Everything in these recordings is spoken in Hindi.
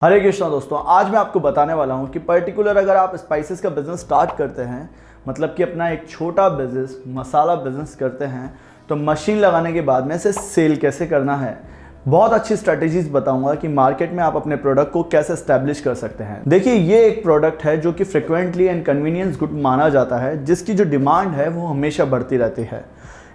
हरे कृष्णा दोस्तों, आज मैं आपको बताने वाला हूं कि पर्टिकुलर अगर आप स्पाइसेस का बिज़नेस स्टार्ट करते हैं, मतलब कि अपना एक छोटा बिज़नेस मसाला बिज़नेस करते हैं, तो मशीन लगाने के बाद में इसे सेल कैसे करना है। बहुत अच्छी स्ट्रेटेजीज बताऊंगा कि मार्केट में आप अपने प्रोडक्ट को कैसे एस्टैब्लिश कर सकते हैं। देखिए, ये एक प्रोडक्ट है जो कि फ्रिक्वेंटली एंड कन्वीनियंस गुड माना जाता है, जिसकी जो डिमांड है वो हमेशा बढ़ती रहती है।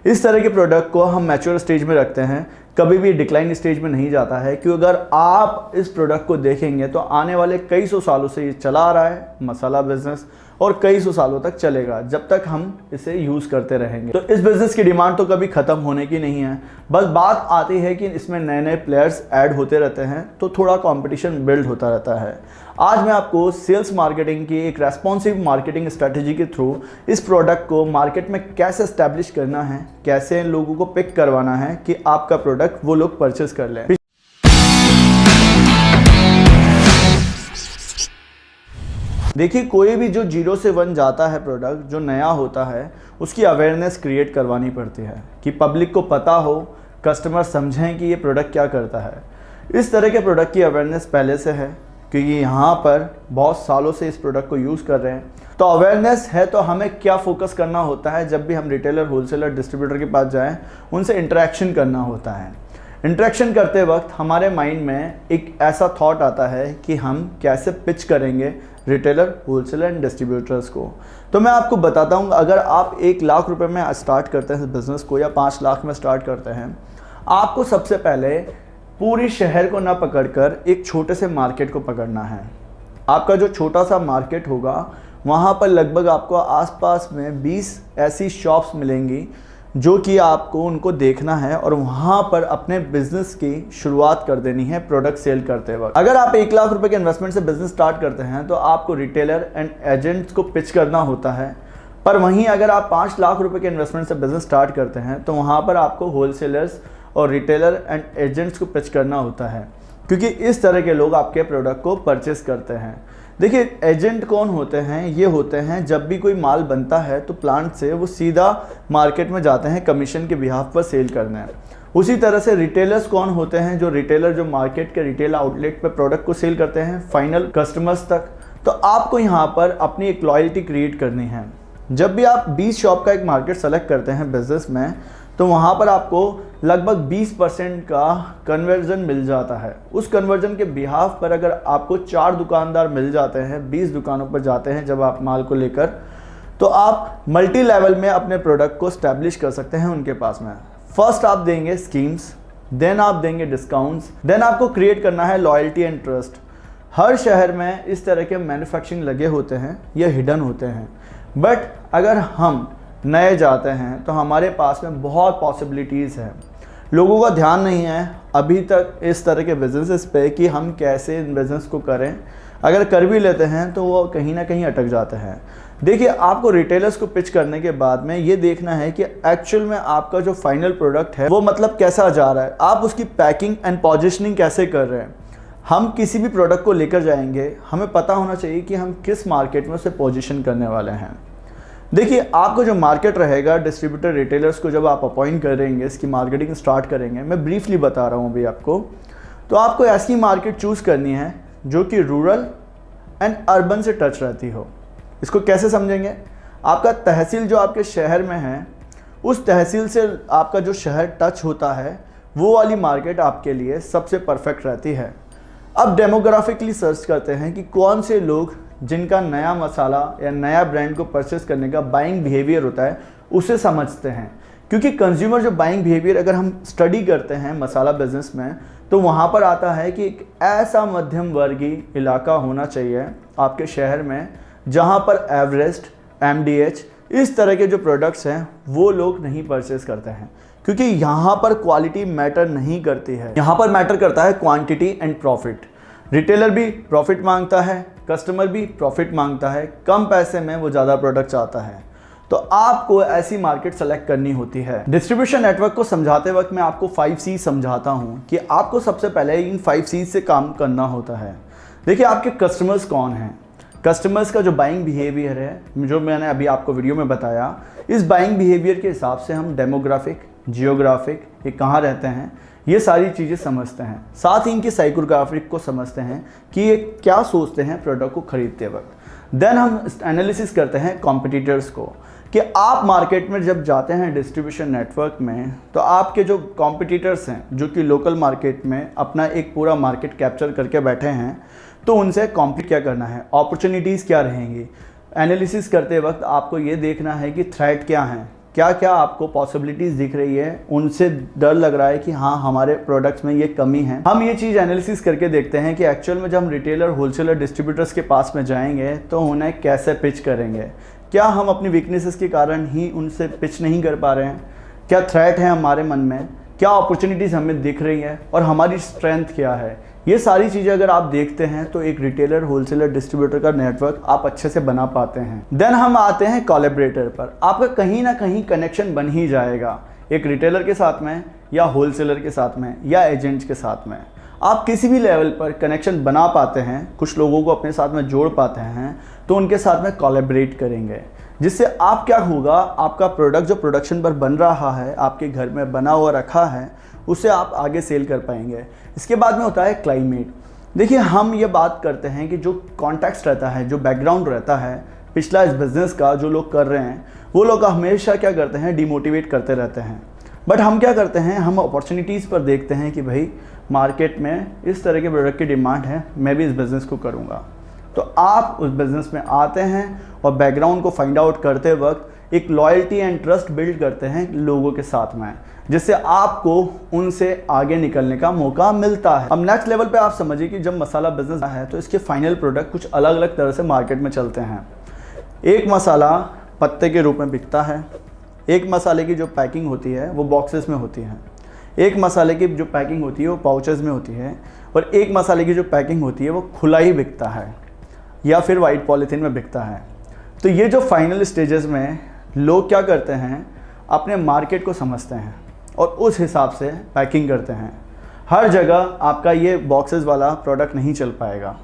इस तरह के प्रोडक्ट को हम मैच्योर स्टेज में रखते हैं, कभी भी डिक्लाइन स्टेज में नहीं जाता है, क्योंकि अगर आप इस प्रोडक्ट को देखेंगे तो आने वाले कई सौ सालों से ये चला आ रहा है मसाला बिजनेस, और कई सौ सालों तक चलेगा जब तक हम इसे यूज़ करते रहेंगे। तो इस बिज़नेस की डिमांड तो कभी ख़त्म होने की नहीं है। बस बात आती है कि इसमें नए नए प्लेयर्स ऐड होते रहते हैं, तो थोड़ा कंपटीशन बिल्ड होता रहता है। आज मैं आपको सेल्स मार्केटिंग की एक रेस्पॉन्सिव मार्केटिंग स्ट्रेटजी के थ्रू इस प्रोडक्ट को मार्केट में कैसे एस्टैब्लिश करना है, कैसे लोगों को पिक करवाना है कि आपका प्रोडक्ट वो लोग परचेस कर लें। देखिए, कोई भी जो 0 से 1 जाता है प्रोडक्ट, जो नया होता है, उसकी अवेयरनेस क्रिएट करवानी पड़ती है कि पब्लिक को पता हो, कस्टमर समझें कि ये प्रोडक्ट क्या करता है। इस तरह के प्रोडक्ट की अवेयरनेस पहले से है, क्योंकि यहाँ पर बहुत सालों से इस प्रोडक्ट को यूज़ कर रहे हैं। तो अवेयरनेस है, तो हमें क्या फोकस करना होता है, जब भी हम रिटेलर, होलसेलर, डिस्ट्रीब्यूटर के पास जाएँ, उनसे इंटरेक्शन करना होता है। इंटरेक्शन करते वक्त हमारे माइंड में एक ऐसा थॉट आता है कि हम कैसे पिच करेंगे रिटेलर, होलसेलर एंड डिस्ट्रीब्यूटर्स को। तो मैं आपको बताता हूँ, अगर आप 1 लाख रुपए में स्टार्ट करते हैं बिज़नेस को, या 5 लाख में स्टार्ट करते हैं, आपको सबसे पहले पूरी शहर को ना पकड़कर एक छोटे से मार्केट को पकड़ना है। आपका जो छोटा सा मार्केट होगा, वहाँ पर लगभग आपको आसपास में 20 ऐसी शॉप्स मिलेंगी जो कि आपको उनको देखना है और वहाँ पर अपने बिजनेस की शुरुआत कर देनी है प्रोडक्ट सेल करते वक्त। अगर आप 1 लाख रुपए के इन्वेस्टमेंट से बिजनेस स्टार्ट करते हैं, तो आपको रिटेलर एंड एजेंट्स को पिच करना होता है। पर वहीं अगर आप 5 लाख रुपए के इन्वेस्टमेंट से बिजनेस स्टार्ट करते हैं, तो वहाँ पर आपको होलसेलर्स और रिटेलर एंड एजेंट्स को पिच करना होता है, क्योंकि इस तरह के लोग आपके प्रोडक्ट को परचेस करते हैं। देखिए, एजेंट कौन होते हैं? ये होते हैं, जब भी कोई माल बनता है तो प्लांट से वो सीधा मार्केट में जाते हैं कमीशन के बिहाफ पर सेल करने हैं। उसी तरह से रिटेलर्स कौन होते हैं? जो रिटेलर जो मार्केट के रिटेल आउटलेट पर प्रोडक्ट को सेल करते हैं फाइनल कस्टमर्स तक। तो आपको यहाँ पर अपनी एक लॉयल्टी क्रिएट करनी है। जब भी आप 20 शॉप का एक मार्केट सेलेक्ट करते हैं बिजनेस में, तो वहाँ पर आपको लगभग 20% का कन्वर्जन मिल जाता है। उस कन्वर्जन के बिहाफ पर अगर आपको 4 दुकानदार मिल जाते हैं, 20 दुकानों पर जाते हैं जब आप माल को लेकर, तो आप मल्टी लेवल में अपने प्रोडक्ट को स्टैब्लिश कर सकते हैं उनके पास में। फर्स्ट आप देंगे स्कीम्स, देन आप देंगे डिस्काउंट्स, देन आपको क्रिएट करना है लॉयल्टी एंड ट्रस्ट। हर शहर में इस तरह के मैन्युफैक्चरिंग लगे होते हैं, ये हिडन होते हैं, बट अगर हम नए जाते हैं तो हमारे पास में बहुत पॉसिबिलिटीज़ हैं। लोगों का ध्यान नहीं है अभी तक इस तरह के बिजनेसेस पे कि हम कैसे इन बिज़नेस को करें। अगर कर भी लेते हैं तो वो कहीं ना कहीं अटक जाते हैं। देखिए, आपको रिटेलर्स को पिच करने के बाद में ये देखना है कि एक्चुअल में आपका जो फाइनल प्रोडक्ट है वो मतलब कैसा जा रहा है, आप उसकी पैकिंग एंड पोजिशनिंग कैसे कर रहे हैं। हम किसी भी प्रोडक्ट को लेकर जाएंगे, हमें पता होना चाहिए कि हम किस मार्केट में उसे पोजिशन करने वाले हैं। देखिए, आपको जो मार्केट रहेगा, डिस्ट्रीब्यूटर, रिटेलर्स को जब आप अपॉइंट करेंगे, इसकी मार्केटिंग स्टार्ट करेंगे, मैं ब्रीफली बता रहा हूँ अभी आपको, तो आपको ऐसी मार्केट चूज़ करनी है जो कि रूरल एंड अर्बन से टच रहती हो। इसको कैसे समझेंगे? आपका तहसील जो आपके शहर में है, उस तहसील से आपका जो शहर टच होता है, वो वाली मार्केट आपके लिए सबसे परफेक्ट रहती है। अब डेमोग्राफिकली सर्च करते हैं कि कौन से लोग जिनका नया मसाला या नया ब्रांड को परचेस करने का बाइंग बिहेवियर होता है, उसे समझते हैं। क्योंकि कंज्यूमर जो बाइंग बिहेवियर अगर हम स्टडी करते हैं मसाला बिजनेस में, तो वहाँ पर आता है कि एक ऐसा मध्यम वर्गीय इलाका होना चाहिए आपके शहर में, जहाँ पर एवरेस्ट, एमडीएच, इस तरह के जो प्रोडक्ट्स हैं वो लोग नहीं परचेस करते हैं, क्योंकि यहाँ पर क्वालिटी मैटर नहीं करती है। यहाँ पर मैटर करता है क्वांटिटी एंड प्रॉफिट। रिटेलर भी प्रॉफिट मांगता है, कस्टमर भी प्रॉफिट मांगता है, कम पैसे में वो ज़्यादा प्रोडक्ट चाहता है। तो आपको ऐसी मार्केट सेलेक्ट करनी होती है। डिस्ट्रीब्यूशन नेटवर्क को समझाते वक्त मैं आपको 5C समझाता हूँ कि आपको सबसे पहले इन 5C से काम करना होता है। देखिए, आपके कस्टमर्स कौन हैं? कस्टमर्स का जो बाइंग बिहेवियर है, जो मैंने अभी आपको वीडियो में बताया, इस बाइंग बिहेवियर के हिसाब से हम डेमोग्राफिक, जियोग्राफिक, ये कहाँ रहते हैं, ये सारी चीज़ें समझते हैं, साथ ही इनकी साइकोग्राफिक को समझते हैं कि ये क्या सोचते हैं प्रोडक्ट को खरीदते वक्त। देन हम एनालिसिस करते हैं कॉम्पिटिटर्स को, कि आप मार्केट में जब जाते हैं डिस्ट्रीब्यूशन नेटवर्क में, तो आपके जो कॉम्पिटिटर्स हैं जो कि लोकल मार्केट में अपना एक पूरा मार्केट कैप्चर करके बैठे हैं, तो उनसे कॉम्पीट क्या करना है, अपॉर्चुनिटीज़ क्या रहेंगी। एनालिसिस करते वक्त आपको ये देखना है कि थ्रेट क्या हैं, क्या क्या आपको पॉसिबिलिटीज़ दिख रही है, उनसे डर लग रहा है कि हाँ हमारे प्रोडक्ट्स में ये कमी है। हम ये चीज़ एनालिसिस करके देखते हैं कि एक्चुअल में जब हम रिटेलर, होलसेलर, डिस्ट्रीब्यूटर्स के पास में जाएंगे तो उन्हें कैसे पिच करेंगे। क्या हम अपनी वीकनेसेस के कारण ही उनसे पिच नहीं कर पा रहे हैं, क्या थ्रेट है हमारे मन में, क्या अपॉर्चुनिटीज़ हमें दिख रही है और हमारी स्ट्रेंथ क्या है। ये सारी चीज़ें अगर आप देखते हैं तो एक रिटेलर, होलसेलर, डिस्ट्रीब्यूटर का नेटवर्क आप अच्छे से बना पाते हैं। देन हम आते हैं कोलैबोरेटर पर। आपका कहीं ना कहीं कनेक्शन बन ही जाएगा, एक रिटेलर के साथ में या होलसेलर के साथ में या एजेंट्स के साथ में। आप किसी भी लेवल पर कनेक्शन बना पाते हैं, कुछ लोगों को अपने साथ में जोड़ पाते हैं, तो उनके साथ में कोलैबोरेट करेंगे, जिससे आप क्या होगा, आपका प्रोडक्ट जो प्रोडक्शन पर बन रहा है, आपके घर में बना हुआ रखा है, उसे आप आगे सेल कर पाएंगे। इसके बाद में होता है क्लाइमेट। देखिए, हम ये बात करते हैं कि जो कॉन्टेक्स्ट रहता है, जो बैकग्राउंड रहता है पिछला इस बिज़नेस का, जो लोग कर रहे हैं, वो लोग हमेशा क्या करते हैं, डिमोटिवेट करते रहते हैं। बट हम क्या करते हैं, हम अपॉर्चुनिटीज़ पर देखते हैं कि भाई मार्केट में इस तरह के प्रोडक्ट की डिमांड है, मैं भी इस बिज़नेस को करूँगा। तो आप उस बिज़नेस में आते हैं और बैकग्राउंड को फाइंड आउट करते वक्त एक लॉयल्टी एंड ट्रस्ट बिल्ड करते हैं लोगों के साथ में, जिससे आपको उनसे आगे निकलने का मौका मिलता है। अब नेक्स्ट लेवल पे आप समझिए कि जब मसाला बिजनेस है तो इसके फाइनल प्रोडक्ट कुछ अलग अलग तरह से मार्केट में चलते हैं। एक मसाला पत्ते के रूप में बिकता है, एक मसाले की जो पैकिंग होती है वो बॉक्सेस में होती है, एक मसाले की जो पैकिंग होती है वो पाउचेस में होती है, और एक मसाले की जो पैकिंग होती है वो खुला ही बिकता है या फिर वाइट पॉलीथीन में बिकता है। तो ये जो फाइनल स्टेजेस में लोग क्या करते हैं, अपने मार्केट को समझते हैं और उस हिसाब से पैकिंग करते हैं। हर जगह आपका ये बॉक्सेस वाला प्रोडक्ट नहीं चल पाएगा,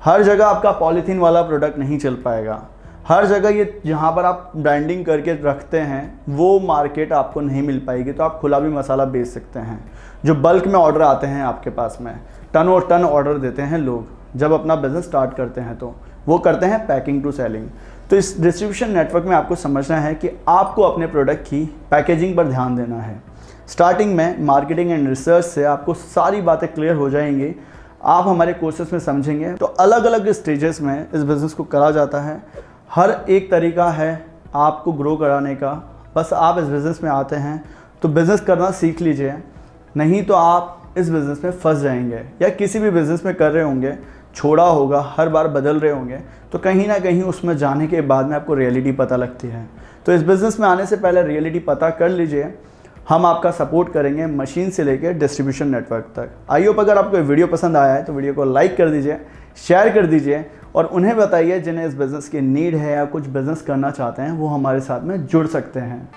हर जगह आपका पॉलीथीन वाला प्रोडक्ट नहीं चल पाएगा, हर जगह ये जहाँ पर आप ब्रांडिंग करके रखते हैं वो मार्केट आपको नहीं मिल पाएगी। तो आप खुला भी मसाला बेच सकते हैं। जो बल्क में ऑर्डर आते हैं आपके पास में, टन और टन ऑर्डर देते हैं लोग जब अपना बिज़नेस स्टार्ट करते हैं, तो वो करते हैं पैकिंग टू सेलिंग। तो इस डिस्ट्रीब्यूशन नेटवर्क में आपको समझना है कि आपको अपने प्रोडक्ट की पैकेजिंग पर ध्यान देना है। स्टार्टिंग में मार्केटिंग एंड रिसर्च से आपको सारी बातें क्लियर हो जाएंगी। आप हमारे कोर्सेज में समझेंगे तो अलग अलग स्टेजेस में इस बिज़नेस को करा जाता है। हर एक तरीका है आपको ग्रो कराने का। बस आप इस बिज़नेस में आते हैं तो बिज़नेस करना सीख लीजिए, नहीं तो आप इस बिज़नेस में फंस जाएंगे। या किसी भी बिज़नेस में कर रहे होंगे, छोड़ा होगा, हर बार बदल रहे होंगे, तो कहीं ना कहीं उसमें जाने के बाद में आपको रियलिटी पता लगती है। तो इस बिज़नेस में आने से पहले रियलिटी पता कर लीजिए। हम आपका सपोर्ट करेंगे मशीन से लेकर डिस्ट्रीब्यूशन नेटवर्क तक। आई होप अगर आपको वीडियो पसंद आया है तो वीडियो को लाइक कर दीजिए, शेयर कर दीजिए, और उन्हें बताइए जिन्हें इस बिज़नेस की नीड है या कुछ बिज़नेस करना चाहते हैं वो हमारे साथ में जुड़ सकते हैं।